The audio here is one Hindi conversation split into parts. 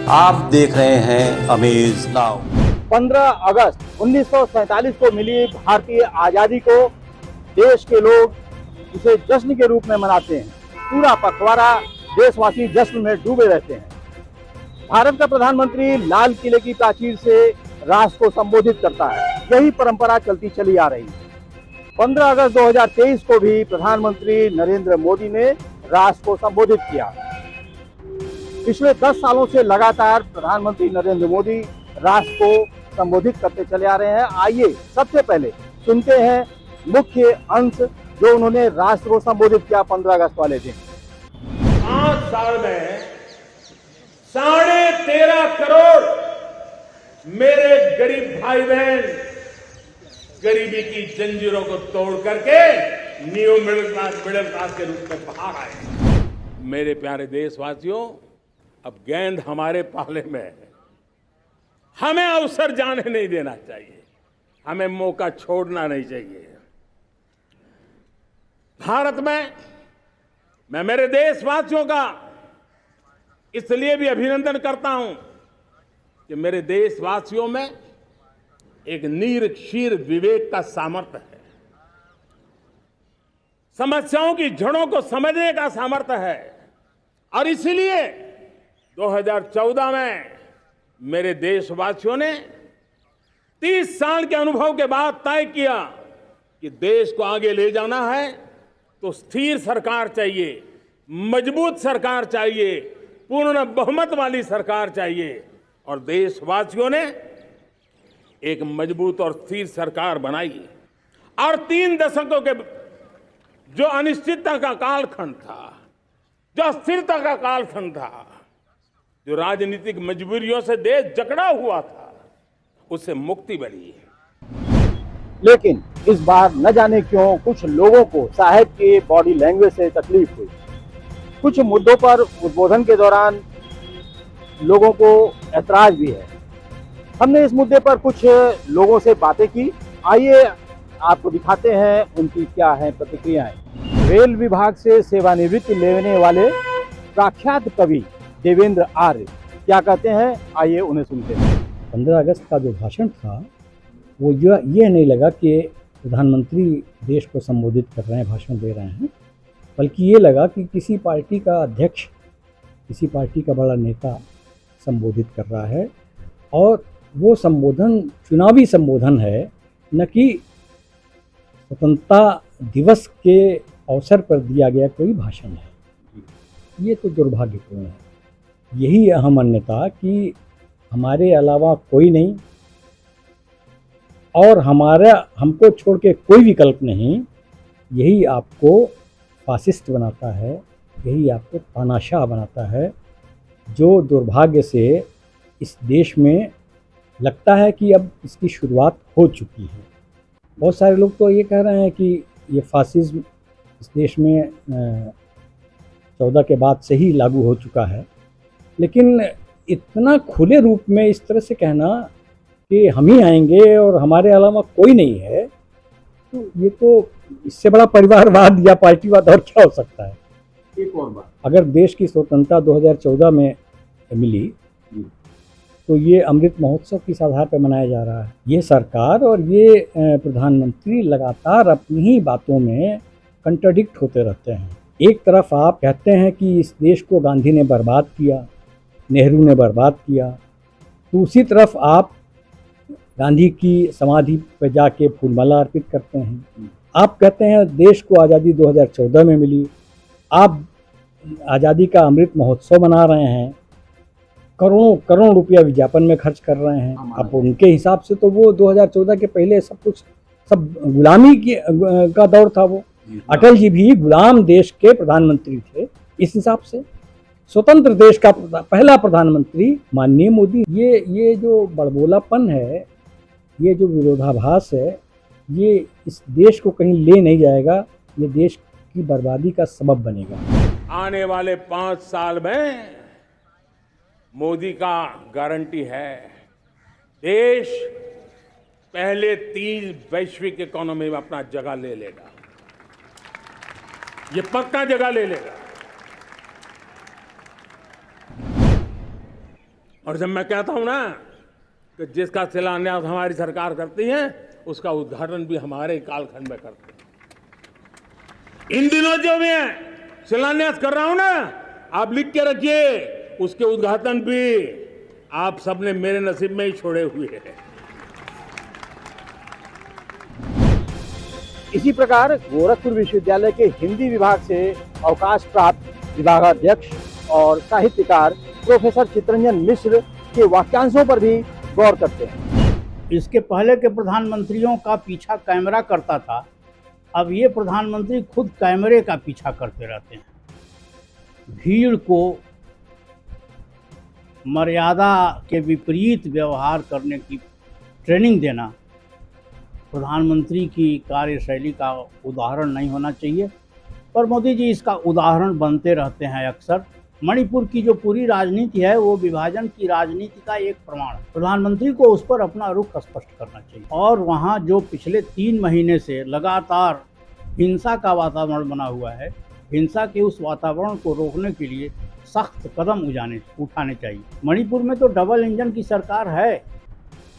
आप देख रहे हैं अमेज नाउ। 15 अगस्त 1947 को मिली भारतीय आज़ादी को देश के लोग इसे जश्न के रूप में मनाते हैं। पूरा पखवाड़ा देशवासी जश्न में डूबे रहते हैं। भारत का प्रधानमंत्री लाल किले की प्राचीर से राष्ट्र को संबोधित करता है। यही परंपरा चलती चली आ रही है। 15 अगस्त 2023 को भी प्रधानमंत्री नरेंद्र मोदी ने राष्ट्र को संबोधित किया। पिछले 10 सालों से लगातार प्रधानमंत्री नरेंद्र मोदी राष्ट्र को संबोधित करते चले आ रहे हैं। आइए सबसे पहले सुनते हैं मुख्य अंश जो उन्होंने राष्ट्र को संबोधित किया 15 अगस्त वाले दिन। 5 साल में 13.5 करोड़ मेरे गरीब भाई बहन गरीबी की जंजीरों को तोड़ करके न्यू मिडिल क्लास के रूप में बाहर आए। मेरे प्यारे देशवासियों, अब गेंद हमारे पाले में है। हमें अवसर जाने नहीं देना चाहिए, हमें मौका छोड़ना नहीं चाहिए। भारत में मैं मेरे देशवासियों का इसलिए भी अभिनंदन करता हूं कि मेरे देशवासियों में एक नीर विवेक का सामर्थ्य है, समस्याओं की जड़ों को समझने का सामर्थ्य है। और इसलिए 2014 में मेरे देशवासियों ने 30 साल के अनुभव के बाद तय किया कि देश को आगे ले जाना है तो स्थिर सरकार चाहिए, मजबूत सरकार चाहिए, पूर्ण बहुमत वाली सरकार चाहिए। और देशवासियों ने एक मजबूत और स्थिर सरकार बनाई। और 3 दशकों के जो अनिश्चितता का कालखंड था, जो अस्थिरता का कालखंड था, जो राजनीतिक मजबूरियों से देश जकड़ा हुआ था, उससे मुक्ति मिली। लेकिन इस बार न जाने क्यों कुछ लोगों को साहब की बॉडी लैंग्वेज से तकलीफ हुई। कुछ मुद्दों पर उद्बोधन के दौरान लोगों को ऐतराज भी है। हमने इस मुद्दे पर कुछ लोगों से बातें की। आइए आपको दिखाते हैं उनकी क्या है प्रतिक्रियाएं। रेल विभाग से सेवानिवृत्ति लेने वाले प्रख्यात कवि देवेंद्र आर्य क्या कहते हैं, आइए उन्हें सुनते हैं। 15 अगस्त का जो भाषण था वो ये नहीं लगा कि प्रधानमंत्री देश को संबोधित कर रहे हैं, भाषण दे रहे हैं, बल्कि ये लगा कि किसी पार्टी का अध्यक्ष, किसी पार्टी का बड़ा नेता संबोधित कर रहा है। और वो संबोधन चुनावी संबोधन है, न कि स्वतंत्रता दिवस के अवसर पर दिया गया कोई भाषण है। ये तो दुर्भाग्यपूर्ण है। यही अहम अन्यता कि हमारे अलावा कोई नहीं और हमको छोड़ के कोई विकल्प नहीं, यही आपको फासिस्ट बनाता है, यही आपको तानाशाह बनाता है, जो दुर्भाग्य से इस देश में लगता है कि अब इसकी शुरुआत हो चुकी है। बहुत सारे लोग तो ये कह रहे हैं कि ये फासिज्म इस देश में 14 के बाद से ही लागू हो चुका है। लेकिन इतना खुले रूप में इस तरह से कहना कि हम ही आएंगे और हमारे अलावा कोई नहीं है, तो ये तो इससे बड़ा परिवारवाद या पार्टीवाद और क्या हो सकता है। एक और बात, अगर देश की स्वतंत्रता 2014 में मिली तो ये अमृत महोत्सव किस आधार पर मनाया जा रहा है। ये सरकार और ये प्रधानमंत्री लगातार अपनी ही बातों में कंट्राडिक्ट होते रहते हैं। एक तरफ आप कहते हैं कि इस देश को गांधी ने बर्बाद किया, नेहरू ने बर्बाद किया, दूसरी तरफ आप गांधी की समाधि पर जाके फूलमाला अर्पित करते हैं। आप कहते हैं देश को आज़ादी 2014 में मिली, आप आज़ादी का अमृत महोत्सव मना रहे हैं, करोड़ों रुपया विज्ञापन में खर्च कर रहे हैं। अब उनके हिसाब से तो वो 2014 के पहले सब गुलामी का दौर था। वो अटल जी भी गुलाम देश के प्रधानमंत्री थे। इस हिसाब से स्वतंत्र देश का पहला प्रधानमंत्री माननीय मोदी। ये जो बड़बोलापन है, ये जो विरोधाभास है, ये इस देश को कहीं ले नहीं जाएगा, ये देश की बर्बादी का सबब बनेगा। आने वाले 5 साल में मोदी का गारंटी है, देश पहले 3 वैश्विक इकोनॉमी में अपना जगह ले लेगा। ये पक्का जगह ले लेगा। और जब मैं कहता हूं ना कि जिसका शिलान्यास हमारी सरकार करती है उसका उद्घाटन भी हमारे कालखंड में करते हैं। इन दिनों जो मैं शिलान्यास कर रहा हूं ना, आप लिख के रखिए, उसके उद्घाटन भी आप सबने मेरे नसीब में ही छोड़े हुए हैं। इसी प्रकार गोरखपुर विश्वविद्यालय के हिंदी विभाग से अवकाश प्राप्त विभागाध्यक्ष और साहित्यकार प्रोफेसर चितरंजन मिश्र के वाक्यांशों पर भी गौर करते हैं। इसके पहले के प्रधानमंत्रियों का पीछा कैमरा करता था, अब ये प्रधानमंत्री खुद कैमरे का पीछा करते रहते हैं। भीड़ को मर्यादा के विपरीत व्यवहार करने की ट्रेनिंग देना प्रधानमंत्री की कार्यशैली का उदाहरण नहीं होना चाहिए, पर मोदी जी इसका उदाहरण बनते रहते हैं अक्सर। मणिपुर की जो पूरी राजनीति है वो विभाजन की राजनीति का एक प्रमाण है। प्रधानमंत्री को उस पर अपना रुख स्पष्ट करना चाहिए और वहाँ जो पिछले 3 महीने से लगातार हिंसा का वातावरण बना हुआ है, हिंसा के उस वातावरण को रोकने के लिए सख्त कदम उठाने चाहिए। मणिपुर में तो डबल इंजन की सरकार है,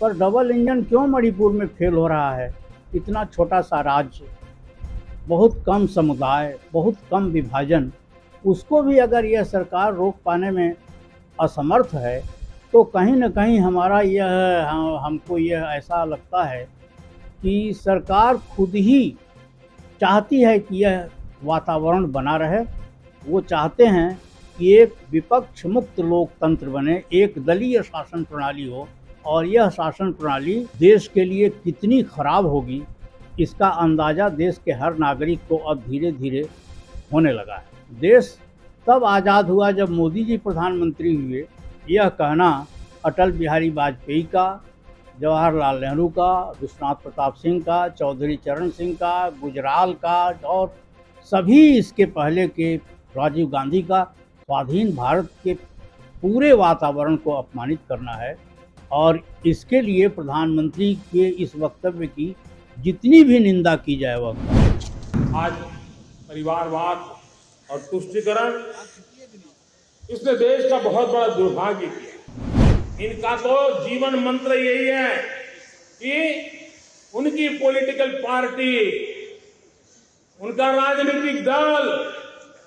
पर डबल इंजन क्यों मणिपुर में फेल हो रहा है? इतना छोटा सा राज्य, बहुत कम समुदाय, बहुत कम विभाजन, उसको भी अगर यह सरकार रोक पाने में असमर्थ है तो कहीं न कहीं हमको यह ऐसा लगता है कि सरकार खुद ही चाहती है कि यह वातावरण बना रहे। वो चाहते हैं कि एक विपक्ष मुक्त लोकतंत्र बने, एक दलीय शासन प्रणाली हो, और यह शासन प्रणाली देश के लिए कितनी खराब होगी इसका अंदाज़ा देश के हर नागरिक को अब धीरे धीरे होने लगा है। देश तब आज़ाद हुआ जब मोदी जी प्रधानमंत्री हुए। यह कहना अटल बिहारी वाजपेयी का, जवाहरलाल नेहरू का, विश्वनाथ प्रताप सिंह का, चौधरी चरण सिंह का, गुजराल का और सभी इसके पहले के राजीव गांधी का स्वाधीन भारत के पूरे वातावरण को अपमानित करना है। और इसके लिए प्रधानमंत्री के इस वक्तव्य की जितनी भी निंदा की जाए वह आज परिवारवाद और तुष्टीकरण, इसने देश का बहुत बड़ा दुर्भाग्य किया। इनका तो जीवन मंत्र यही है कि उनकी पॉलिटिकल पार्टी, उनका राजनीतिक दल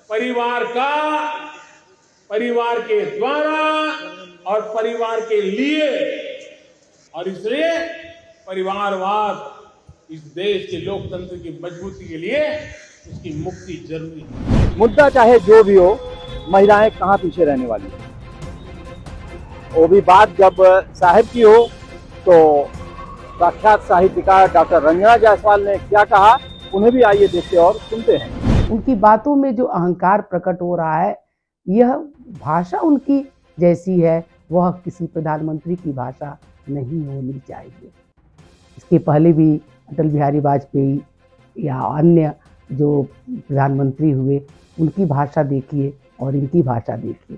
परिवार का, परिवार के द्वारा और परिवार के लिए, और इसलिए परिवारवाद इस देश के लोकतंत्र की मजबूती के लिए उसकी मुक्ति जरूरी है। मुद्दा चाहे जो भी हो, महिलाएं कहाँ पीछे रहने वाली है। वो भी बात जब साहिब की हो तो प्रख्यात साहित्यकार डॉक्टर रंजना जायसवाल ने क्या कहा, उन्हें भी आइए देखते और सुनते हैं। उनकी बातों में जो अहंकार प्रकट हो रहा है, यह भाषा उनकी जैसी है, वह किसी प्रधानमंत्री की भाषा नहीं होनी चाहिए। इसके पहले भी अटल बिहारी वाजपेयी या अन्य जो प्रधानमंत्री हुए, उनकी भाषा देखिए और इनकी भाषा देखिए।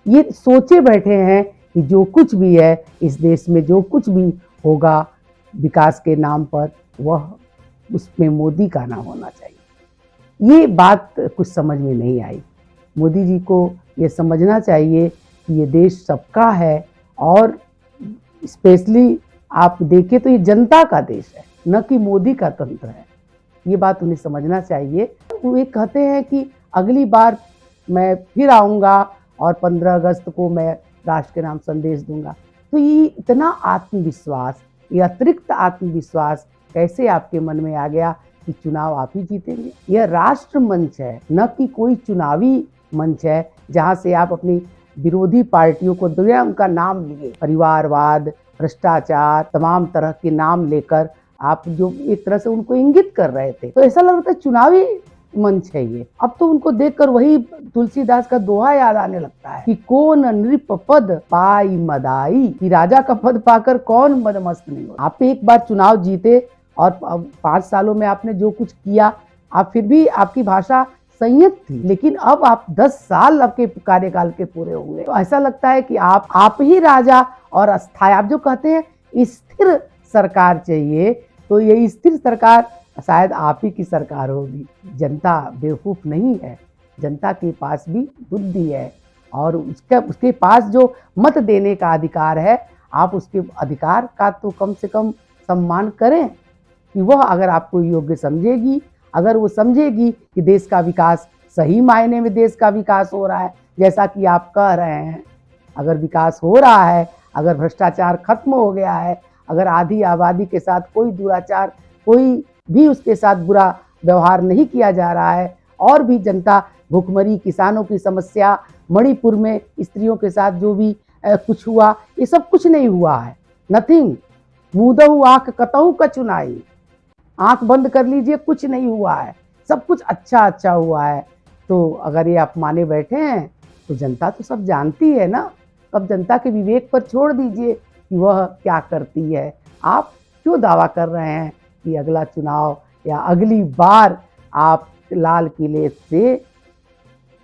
ये सोचे बैठे हैं कि जो कुछ भी है इस देश में, जो कुछ भी होगा विकास के नाम पर, वह उसमें मोदी का नाम होना चाहिए। ये बात कुछ समझ में नहीं आई। मोदी जी को ये समझना चाहिए कि ये देश सबका है और स्पेशली आप देखें तो ये जनता का देश है, न कि मोदी का तंत्र है। ये बात उन्हें समझना चाहिए। वो ये कहते हैं कि अगली बार मैं फिर आऊँगा और 15 अगस्त को मैं राष्ट्र के नाम संदेश दूंगा। तो ये इतना आत्मविश्वास, ये अतिरिक्त आत्मविश्वास कैसे आपके मन में आ गया कि चुनाव आप ही जीतेंगे? यह राष्ट्र मंच है, न कि कोई चुनावी मंच है जहाँ से आप अपनी विरोधी पार्टियों को दुनिया उनका नाम लिए, परिवारवाद, भ्रष्टाचार, तमाम तरह के नाम लेकर आप जो एक तरह से उनको इंगित कर रहे थे। तो ऐसा लगता है चुनावी मंच है ये। अब तो उनको देखकर वही तुलसीदास का दोहा याद आने लगता है कि कौन नृप पद पाई मदाई, कि राजा का पद पाकर कौन मदमस्त नहीं हो। आप एक बार चुनाव जीते और 5 सालों में आपने जो कुछ किया, आप फिर भी आपकी भाषा संयत थी, लेकिन अब आप 10 साल आपके कार्यकाल के पूरे हुए, तो ऐसा लगता है कि आप ही राजा और अस्थायी, आप जो कहते हैं स्थिर सरकार चाहिए, तो ये स्थिर सरकार शायद आप ही की सरकार होगी। जनता बेवकूफ़ नहीं है, जनता के पास भी बुद्धि है और उसके पास जो मत देने का अधिकार है, आप उसके अधिकार का तो कम से कम सम्मान करें कि वह अगर आपको योग्य समझेगी, अगर वो समझेगी कि देश का विकास सही मायने में देश का विकास हो रहा है जैसा कि आप कह रहे हैं, अगर विकास हो रहा है, अगर भ्रष्टाचार खत्म हो गया है, अगर आधी आबादी के साथ कोई दुराचार, कोई भी उसके साथ बुरा व्यवहार नहीं किया जा रहा है, और भी जनता भूखमरी, किसानों की समस्या, मणिपुर में स्त्रियों के साथ जो भी कुछ हुआ, ये सब कुछ नहीं हुआ है, नथिंग। मुदहु आँख कतहु कछु नाई, आँख बंद कर लीजिए, कुछ नहीं हुआ है, सब कुछ अच्छा हुआ है। तो अगर ये आप माने बैठे हैं तो जनता तो सब जानती है ना। अब जनता के विवेक पर छोड़ दीजिए कि वह क्या करती है। आप क्यों दावा कर रहे हैं कि अगला चुनाव या अगली बार आप लाल किले से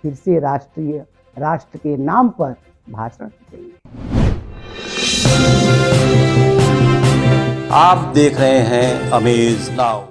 फिर से राष्ट्र के नाम पर भाषण देंगे? आप देख रहे हैं अमेज नाउ।